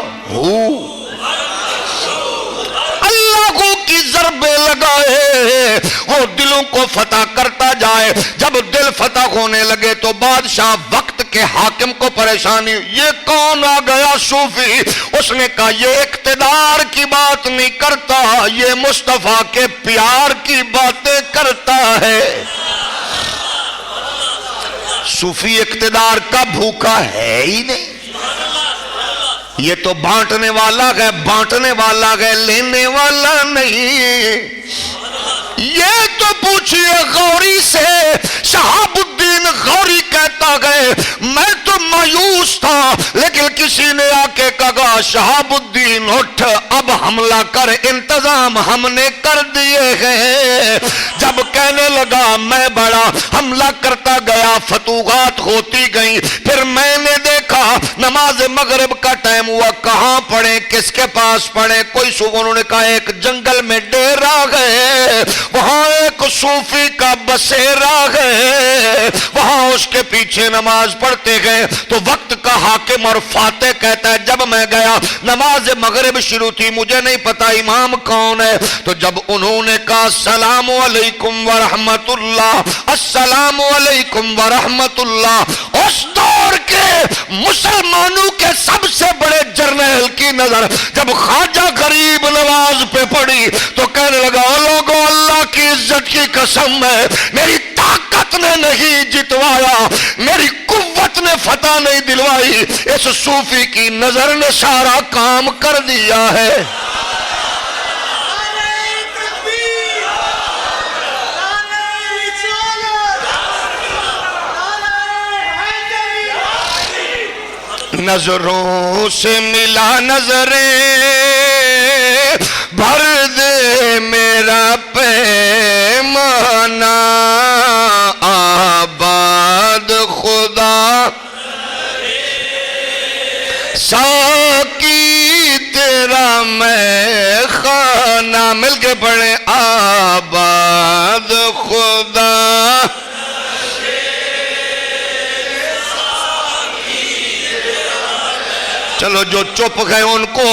کی ضربیں لگائے، وہ دلوں کو فتح کرتا جائے۔ جب دل فتح ہونے لگے تو بادشاہ وقت کے حاکم کو پریشانی، یہ کون آ گیا صوفی؟ اس نے کہا یہ اقتدار کی بات نہیں کرتا، یہ مصطفیٰ کے پیار کی باتیں کرتا ہے۔ صوفی اقتدار کا بھوکا ہے ہی نہیں، یہ تو بانٹنے والا ہے، بانٹنے والا ہے، لینے والا نہیں۔ یہ تو پوچھئے غوری سے، شہاب الدین غوری کہتا ہے میں تو مایوس تھا، لیکن کسی نے آ کے کہا شہاب الدین اٹھ، اب حملہ کر، انتظام ہم نے کر دیے ہیں۔ جب کہنے لگا میں بڑا حملہ کرتا گیا، فتوحات ہوتی گئیں، پھر میں نے دیکھا نماز مغرب کا ٹائم ہوا، کہاں پڑھیں، کس کے پاس پڑھیں؟ کوئی صبح انہوں نے کہا ایک جنگل میں ڈیرا گئے، وہاں ایک صوفی کا بسیرا گئے، وہاں اس کے پیچھے نماز پڑھتے گئے۔ تو وقت کا حاکم اور فاتح کہتا ہے جب میں گیا نماز مغرب شروع تھی، مجھے نہیں پتا امام کون ہے، تو جب انہوں نے کہا السلام علیکم ورحمت اللہ، السلام علیکم ورحمت اللہ، اس دور کے مسلمانوں کے سب سے بڑے جرنیل کی نظر جب خواجہ غریب نواز پہ پڑی تو کہنے لگا او لوگوں، اللہ کی عزت کی قسم ہے، میری طاقت نے نہیں جتوایا، میری قوت نے فتح نہیں دلوائی، اس صوفی کی نظر نے سارا کام کر دیا ہے۔ نظروں سے ملا نظریں بھر دے میرا پیمانہ، آباد خدا ساقی تیرا میں خانہ، مل کے پڑھیں آباد خدا۔ چلو جو چپ گئے ان کو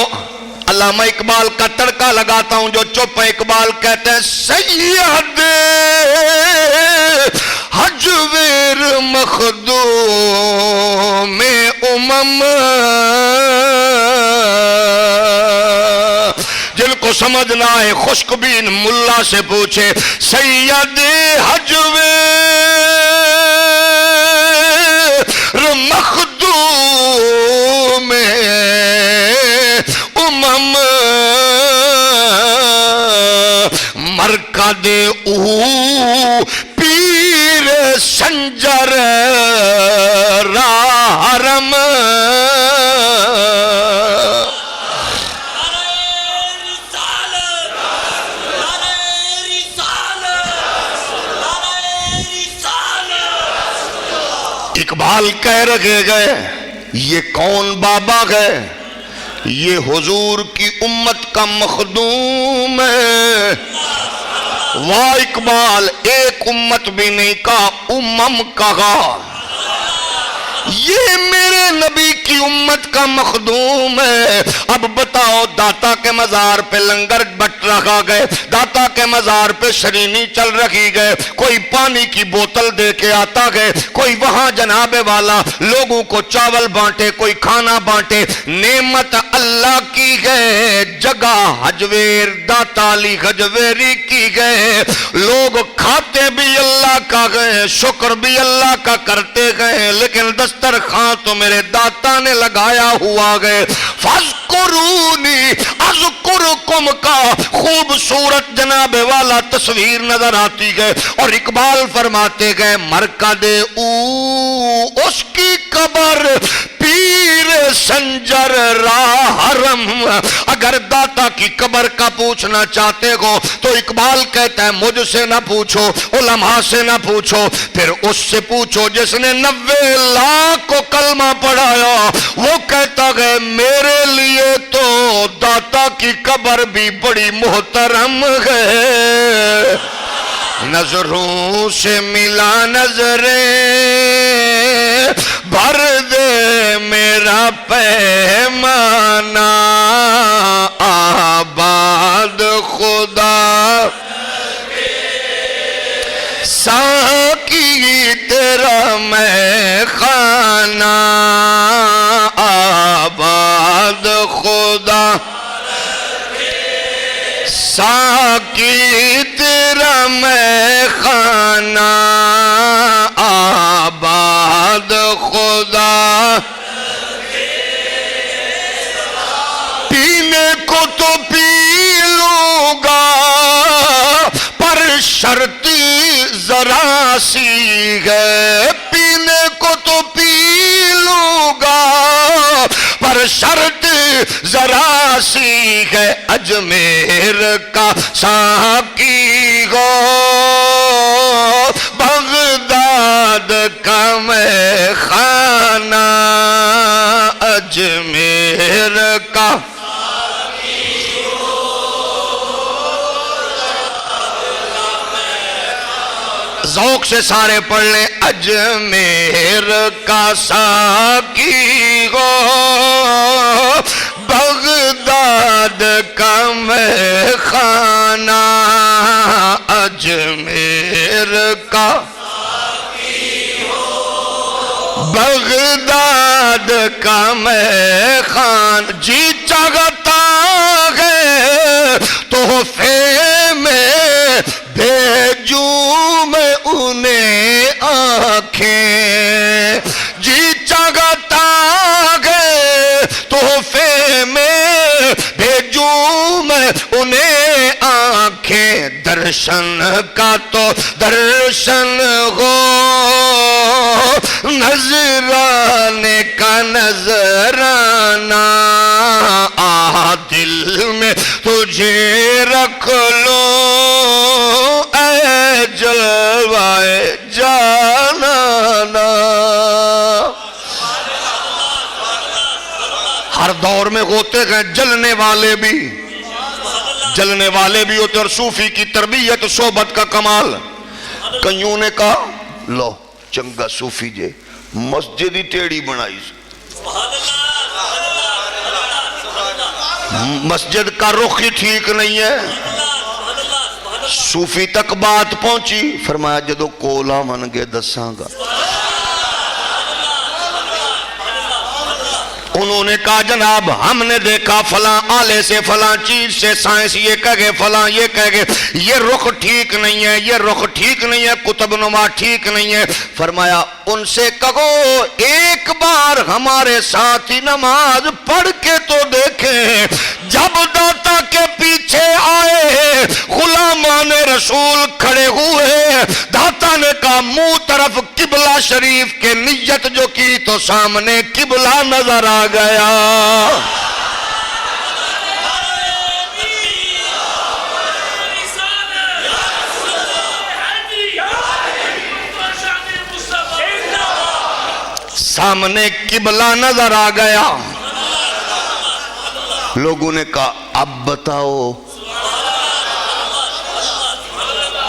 علامہ اقبال کا تڑکا لگاتا ہوں، جو چپ ہے اقبال کہتے ہیں سید حجویر مخدوم امم، جن کو سمجھ نہ آئے خشک بین ملا سے پوچھے سید حجویر مخدوم امم، مرکد او پیر سنجر راہرم، اقبال کہہ رکھے گئے یہ کون بابا ہے، یہ حضور کی امت کا مخدوم ہے۔ واہ اقبال، ایک امت بھی نہیں کہا، امم کہا، یہ میرے نبی کی امت کا مخدوم ہے۔ اب بتاؤ داتا کے مزار پہ لنگر بٹ رکھا گئے، داتا کے مزار پہ شرینی چل رکھی گئے، کوئی پانی کی بوتل دے کے آتا گئے، کوئی وہاں جناب والا لوگوں کو چاول بانٹے، کوئی کھانا بانٹے، نعمت اللہ کی گئے، جگہ حجویر داتا علی حجویری کی گئے، لوگ کھاتے بھی اللہ کا گئے، شکر بھی اللہ کا کرتے گئے، لیکن دسترخوان تو میرے داتا نے لگایا ہوا گئے۔ فَاذْكُرُونِي أَذْكُرُكُمْ کا خوبصورت جناب والا تصویر نظر آتی گئے، اور اقبال فرماتے گئے مرکد او اس کی قبر پیر سنجر راہرم۔ اگر داتا کی قبر کا پوچھنا چاہتے ہو تو اقبال کہتا ہے مجھ سے نہ پوچھو، علماء سے نہ پوچھو، پھر اس سے پوچھو جس نے 90 لاکھ کو کلمہ پڑھایا، وہ کہتا ہے میرے لیے تو داتا کی قبر بھی بڑی محترم ہے۔ نظروں سے ملا نظریں بھر دے میرا پیمانہ، آباد خدا ساقی تیرا میں خانہ، آباد خدا ساقی تیرا میں خانہ، آباد خدا پینے کو تو پی لوں گا پر شرطی ذرا سی ہے، پینے کو تو پی لوں شرط ذرا سی ہے اجمیر کا ساقی ہو بغداد کا میں خانہ اجمیر کا ذوق سے سارے پڑھ لیں اجمیر کا ساقی ہو بغداد کا میں خانہ اجمیر کا بغداد کا میں خان جی چاہتا ہے تحفے میں بھیجوں میں انہیں آنکھیں جی چاہتا ہے تحفے میں بھیجوں میں انہیں آنکھیں درشن کا تو درشن ہو نظرانے کا نظرانہ دل میں تجھے رکھ لو اے جلوائے جانانا ہر دور میں ہوتے ہیں جلنے والے بھی ہوتے اور صوفی کی تربیت صحبت کا کمال کئیوں نے کہا لو چنگا صوفی جے مسجد ہی ٹیڑی بنائی مسجد کا رخ ہی ٹھیک نہیں ہے صوفی تک بات پہنچی فرمایا جدو کولا من گے دساں گا انہوں نے کہا جناب ہم نے دیکھا فلاں آلے سے فلاں چیز سے سائنس یہ کہہ گئے فلاں یہ کہہ گئے یہ رخ ٹھیک نہیں ہے یہ رخ ٹھیک نہیں ہے قطب نما ٹھیک نہیں ہے فرمایا ان سے کہو ایک بار ہمارے ساتھ ہی نماز پڑھ کے تو دیکھیں جب داتا کے پیچھے آئے غلامان رسول کھڑے ہوئے داتا نے کہا منہ طرف قبلہ شریف کے نیت جو کی تو سامنے قبلہ نظر آ گیا سامنے قبلہ نظر آ گیا لوگوں نے کہا اب بتاؤ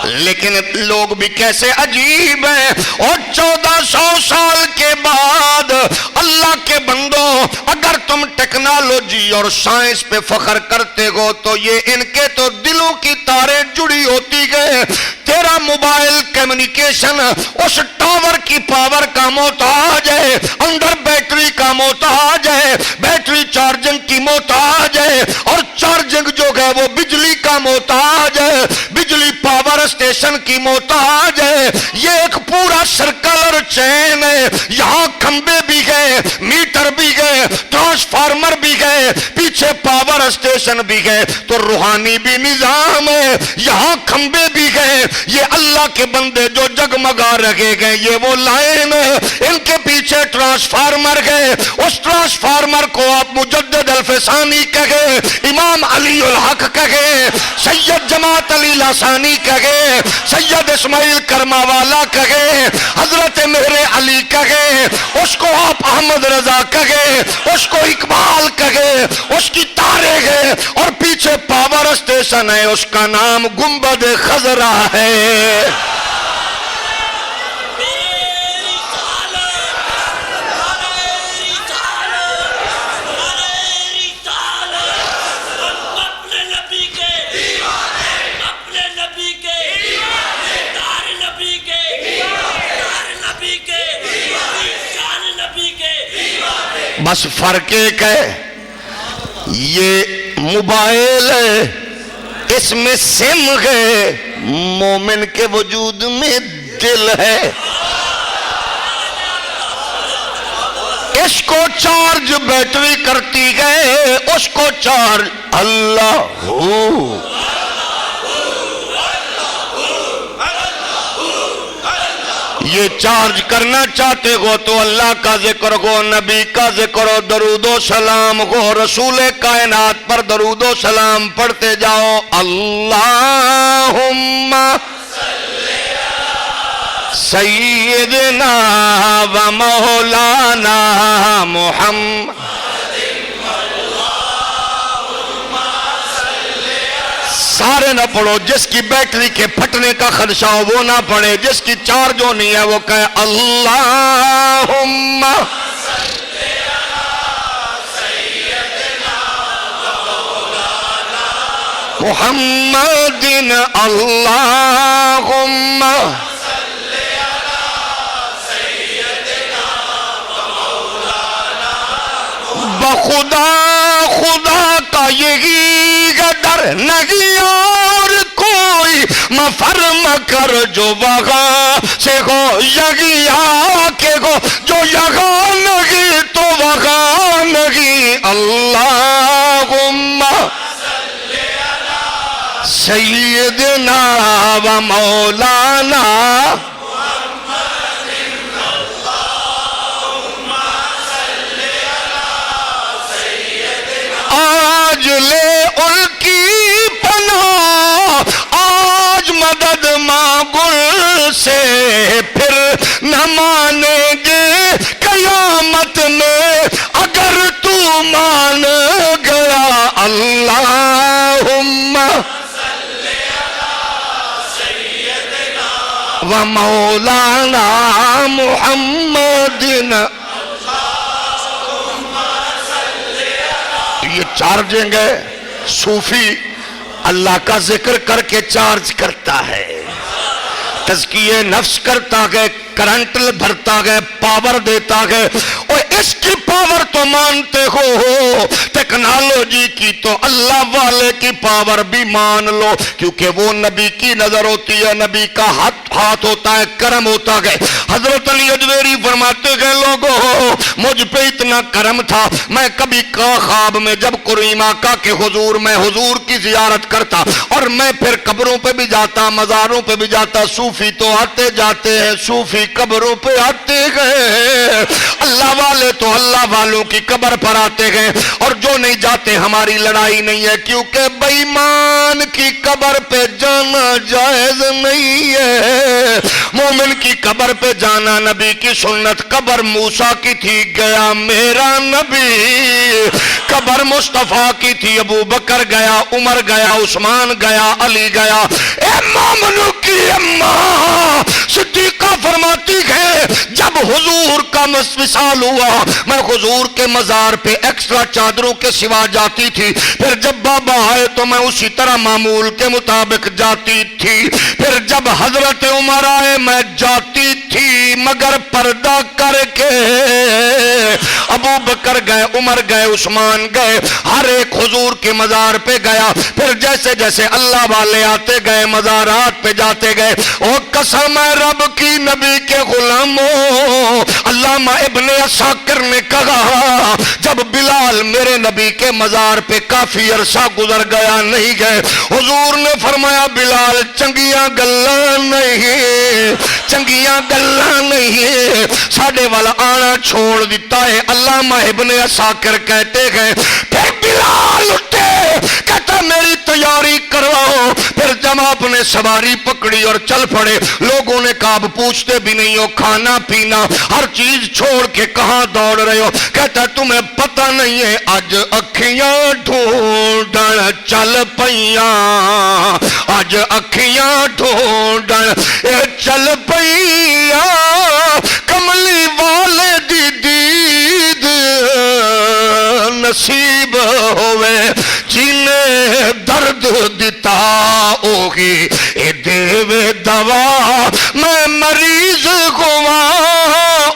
لیکن لوگ بھی کیسے عجیب ہیں اور 1400 سال کے بعد اللہ کے بندوں اگر تم ٹیکنالوجی اور سائنس پہ فخر کرتے ہو تو یہ ان کے تو دلوں کی تاریں جڑی ہوتی گئے تیرا موبائل کمیونیکیشن اس ٹاور کی پاور کا محتاج ہے اندر بیٹری کا محتاج ہے بیٹری چارجنگ کی محتاج ہے اور چارجنگ جو ہے وہ بجلی کا محتاج ہے بجلی پاور اسٹیشن کی محتاج ہے یہ ایک پورا سرکل اور چین ہے یہاں کھمبے بھی گئے میٹر بھی گئے ٹرانسفارمر بھی گئے پیچھے پاور اسٹیشن بھی گئے تو روحانی بھی نظام ہے یہاں کھمبے بھی گئے یہ اللہ کے بندے جو جگمگا رکھے گئے یہ وہ لائن ہے ان کے پیچھے ٹرانسفارمر گئے اس ٹرانسفارمر کو آپ مجدد الفسانی کہے امام علی الحق کہے سید جماعت علی لاسانی کہے سید اسماعیل کرما والا کہے حضرت مہر علی کہے اس کو آپ احمد رضا کہے اس کو اقبال کہے اس کی تارے گئے اور پیچھے پاور اسٹیشن ہے اس کا نام گنبد خضرا ہے بس فرق ایک ہے یہ موبائل ہے اس میں سم ہے مومن کے وجود میں دل ہے اس کو چارج بیٹری کرتی ہے اس کو چارج اللہ ہو یہ چارج کرنا چاہتے ہو تو اللہ کا ذکر ہو، نبی کا ذکر ہو، درود و سلام ہو، رسول کائنات پر درود و سلام پڑھتے جاؤ۔ اللہم سیدنا و مولانا محمد، سارے نہ پڑھو، جس کی بیٹری کے پھٹنے کا خدشہ ہو وہ نہ پڑھے، جس کی چارج ہونی ہے وہ کہے اللہم محمد، اللہم بخدا خدا کا یہی در نہیں اور کوئی، مفر مکر جو وہاں سے ہو، یہی آ کے ہو جو یہاں نہیں تو وہاں نہیں۔ اللہم سیدنا و مولانا آج لے ان کی پناہ، آج مدد مانگل سے، پھر نہ مانیں گے قیامت میں اگر تو مان گیا۔ اللہم و مولانا محمد۔ یہ چارجنگ ہے، صوفی اللہ کا ذکر کر کے چارج کرتا ہے، تزکیہ نفس کرتا ہے، کرنٹ بھرتا ہے، پاور دیتا ہے۔ اور اس کی پاور تو مانتے ہو، ٹیکنالوجی کی تو اللہ والے کی پاور بھی مان لو، کیونکہ وہ نبی کی نظر ہوتی ہے، نبی کا ہاتھ ہوتا ہے، کرم ہوتا ہے۔ حضرت علی اجویری فرماتے ہیں لوگوں مجھ پہ اتنا کرم تھا، میں کبھی خواب میں جب کریم آقا کے حضور میں حضور کی زیارت کرتا، اور میں پھر قبروں پہ بھی جاتا، مزاروں پہ بھی جاتا، صوفی تو آتے جاتے ہیں، صوفی قبروں پہ آتے گئے، اللہ والے تو اللہ والوں کی قبر پر آتے گئے، اور جو نہیں جاتے ہماری لڑائی نہیں ہے، کیونکہ بے ایمان کی قبر پہ جانا جائز نہیں ہے۔ مومن کی قبر پہ جانا نبی کی سنت، قبر موسیٰ کی تھی گیا میرا نبی، قبر مصطفیٰ کی تھی ابو بکر گیا، عمر گیا، عثمان گیا، علی گیا۔ اے مومنوں کی اماں صدیقہ فرماتی ہے جب حضور کا وصال ہوا میں حضور کے مزار پہ ایکسٹرا چادروں کے سوا جاتی تھی، پھر جب بابا آئے تو میں اسی طرح معمول کے مطابق جاتی تھی، پھر جب حضرت عمر آئے میں جاتی تھی مگر پردہ کر کے۔ ابو بکر گئے، عمر گئے، عثمان گئے، ہر ایک حضور کے مزار پہ گیا، پھر جیسے جیسے اللہ والے آتے گئے مزارات پہ جاتے گئے۔ او قسم ہے رب کی نبی کے غلاموں، علامہ ابن عساکر نے کہا جب بلال میرے نبی کے مزار پہ کافی عرصہ گزر گیا نہیں گئے، حضور نے فرمایا بلال چنگیاں گلاں نہیں، چنگیاں گلاں نہیں، ساڑھے والا آنا چھوڑ دیتا ہے۔ علامہ ابن عساکر کہتے ہیں پھر بلال اٹھے، کہتا میری تیاری کرواؤ، پھر جب آپ نے سواری پکڑی اور چل پڑے، لوگوں نے کہا پوچھتے بھی نہیں ہو، کھانا پینا ہر چیز چھوڑ کے کہاں دوڑ رہے ہو؟ کہتا تمہیں پتہ نہیں ہے اج اکھیاں ڈھونڈن چل پیاں، اج اکھیاں ڈھونڈن چل پیاں، کملی والے دی دید نصیب ہوئے، جنہیں درد دیتا ہوگی اے دیوے دوا، میں مریض ہوا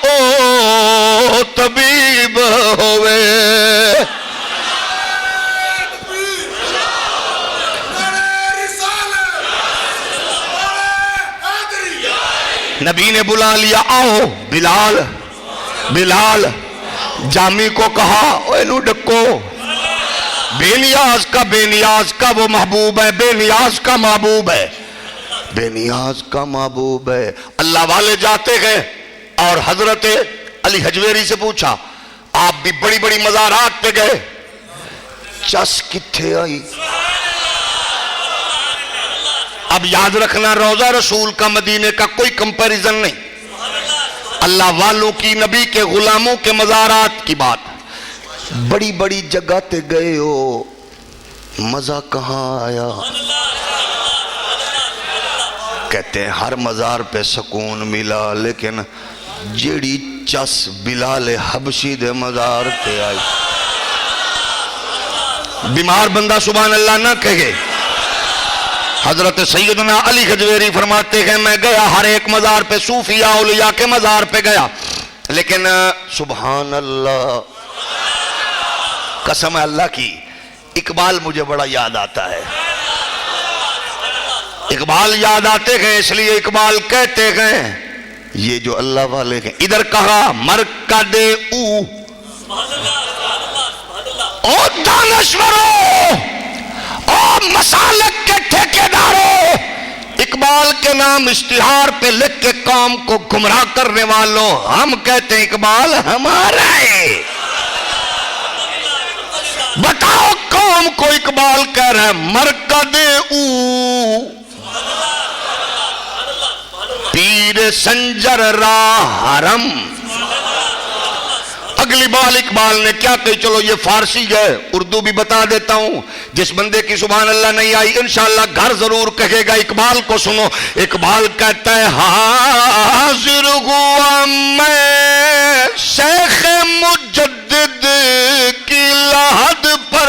او طبیب ہوئے۔ نبی نے بلا لیا، آؤ بلال، بلال جامی کو کہا اینو ڈکو، بے نیاز کا وہ محبوب ہے، بے نیاز کا محبوب ہے۔ بے نیاز کا محبوب ہے. اللہ والے جاتے گئے اور حضرت علی حجویری سے پوچھا آپ بھی بڑی بڑی مزارات پہ گئے, چس کتھے آئی؟ اب یاد رکھنا روضہ رسول کا مدینے کا کوئی کمپیریزن نہیں, اللہ والوں کی نبی کے غلاموں کے مزارات کی بات. بڑی بڑی جگہ تے گئے ہو, مزہ کہاں آیا؟ کہتے ہیں ہر مزار پہ سکون ملا, لیکن جیڑی چس بلال حبشی دے مزار پہ آئی. بیمار بندہ سبحان اللہ نہ کہے. حضرت سیدنا علی حجویری فرماتے ہیں میں گیا ہر ایک مزار پہ, صوفیاء اولیاء کے مزار پہ گیا, لیکن سبحان اللہ قسم اللہ کی اقبال مجھے بڑا یاد آتا ہے. اقبال یاد آتے ہیں اس لیے اقبال کہتے ہیں یہ جو اللہ والے ہیں. ادھر کہا مرکد او دانشورو او مسالک کے ٹھیکیدارو, اقبال کے نام اشتہار پہ لکھ کے قوم کو گمراہ کرنے والوں, ہم کہتے ہیں اقبال ہمارا ہے. بتاؤ قوم کو اقبال کہہ رہا ہے مرکد او پیر سنجر راہ حرم. اگلی بال اقبال نے کیا کہی, چلو یہ فارسی ہے, اردو بھی بتا دیتا ہوں. جس بندے کی سبحان اللہ نہیں آئی انشاءاللہ گھر ضرور کہے گا. اقبال کو سنو, اقبال کہتا ہے حاضر ہوا میں شیخ مجدد کی لحد پر.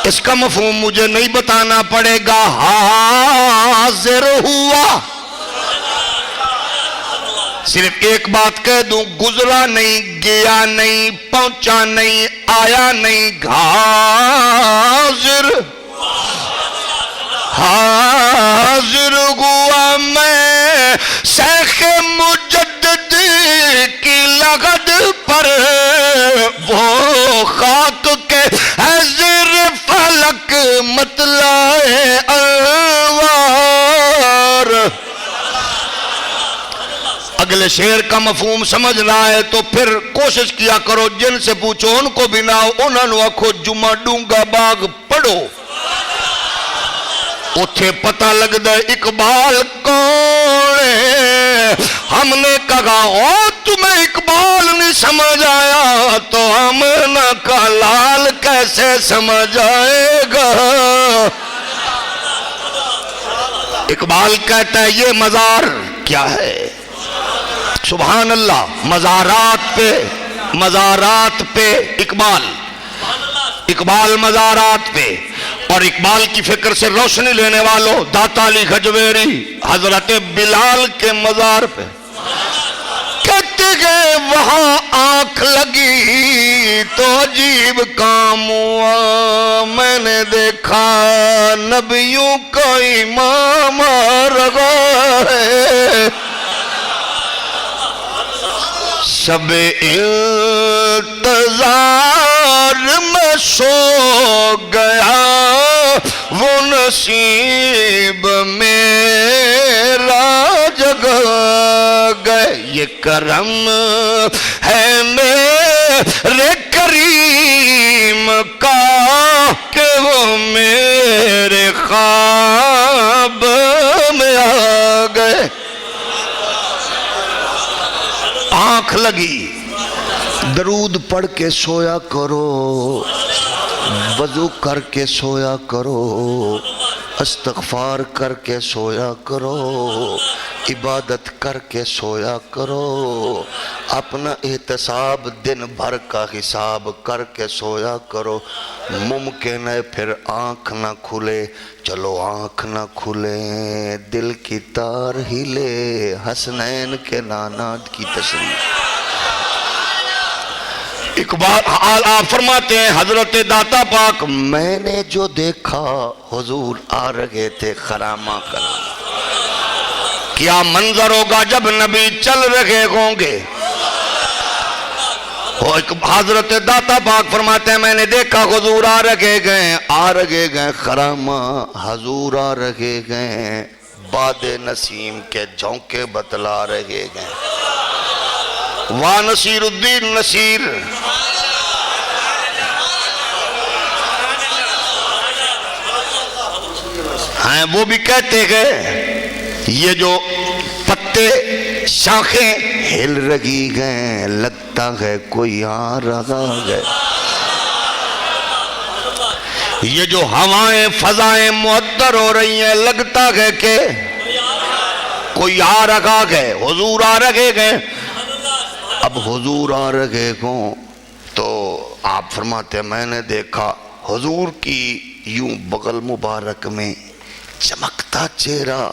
اس کا مفہوم مجھے نہیں بتانا پڑے گا. حاضر ہوا, صرف ایک بات کہہ دوں, گزرا نہیں, گیا نہیں, پہنچا نہیں, آیا نہیں, حاضر ہوا میں شیخ مجدد کی لغد پر. وہ خاک کے حضر فلک مطلع انوار. اگلے شعر کا مفہوم سمجھ رہا ہے تو پھر کوشش کیا کرو, جن سے پوچھو ان کو بھی نہ انہوں نے آکھو جمعہ ڈونگا باغ پڑھو, اتھے پتہ لگ دے اقبال کون ہے. ہم نے کہا او تمہیں اقبال نہیں سمجھ آیا تو ہم نہ کا لال کیسے سمجھ آئے گا. اقبال کہتا ہے یہ مزار کیا ہے, سبحان اللہ, مزارات پہ اقبال مزارات پہ. اور اقبال کی فکر سے روشنی لینے والوں, داتا علی حجویری حضرت بلال کے مزار پہ کہتے گئے وہاں آنکھ لگی تو عجیب کام ہوا. میں نے دیکھا نبیوں کا امام رگا ہے. شب انتظار میں سو گیا وہ نصیب میرا جگا گئے. یہ کرم ہے میرے کریم کا کہ وہ میرے خواب میں آ گئے. آنکھ لگی, درود پڑھ کے سویا کرو, وضو کر کے سویا کرو, استغفار کر کے سویا کرو, عبادت کر کے سویا کرو, اپنا احتساب دن بھر کا حساب کر کے سویا کرو. ممکن ہے پھر آنکھ نہ کھلے, چلو آنکھ نہ کھلے, دل کی تار ہلے, حسنین کے نانات کی تشریح. اقبال آپ فرماتے ہیں حضرت داتا پاک میں نے جو دیکھا حضور آ رہے تھے خرامہ کراما. کیا منظر ہوگا جب نبی چل رہے ہوں گے. حضرت داتا پاک فرماتے ہیں میں نے دیکھا حضور آ رکھے گئے خرامہ حضور آ رکھے گئے باد نسیم کے جھونکے بتلا رہے گئے واہ نصیر الدین نصیر ہیں وہ بھی کہتے گئے یہ جو پتے شاخیں ہل رہی گئے لگتا ہے کوئی آ رہا ہے یہ جو ہوائیں فضائیں معطر ہو رہی ہیں لگتا ہے کہ کوئی آ رہا ہے حضور آ رہے گئے اب حضور آ رہے ہوں تو آپ فرماتے ہیں میں نے دیکھا حضور کی یوں بغل مبارک میں چمکتا چہرہ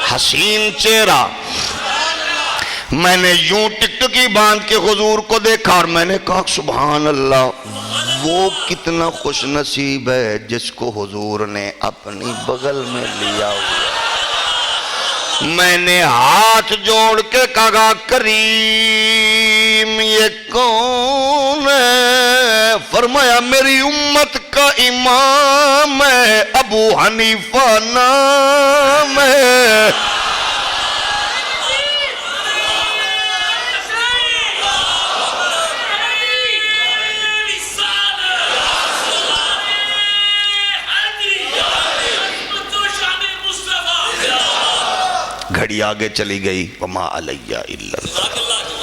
حسین چہرہ میں نے یوں ٹکٹکی باندھ کے حضور کو دیکھا اور میں نے کہا سبحان اللہ وہ کتنا خوش نصیب ہے جس کو حضور نے اپنی بغل میں لیا ہوا میں نے ہاتھ جوڑ کے کہا کریم یہ کون ہے فرمایا میری امت کا امام ہے ابو حنیفہ نام ہے گھڑی آگے چلی گئی وما علیہ الا اللہ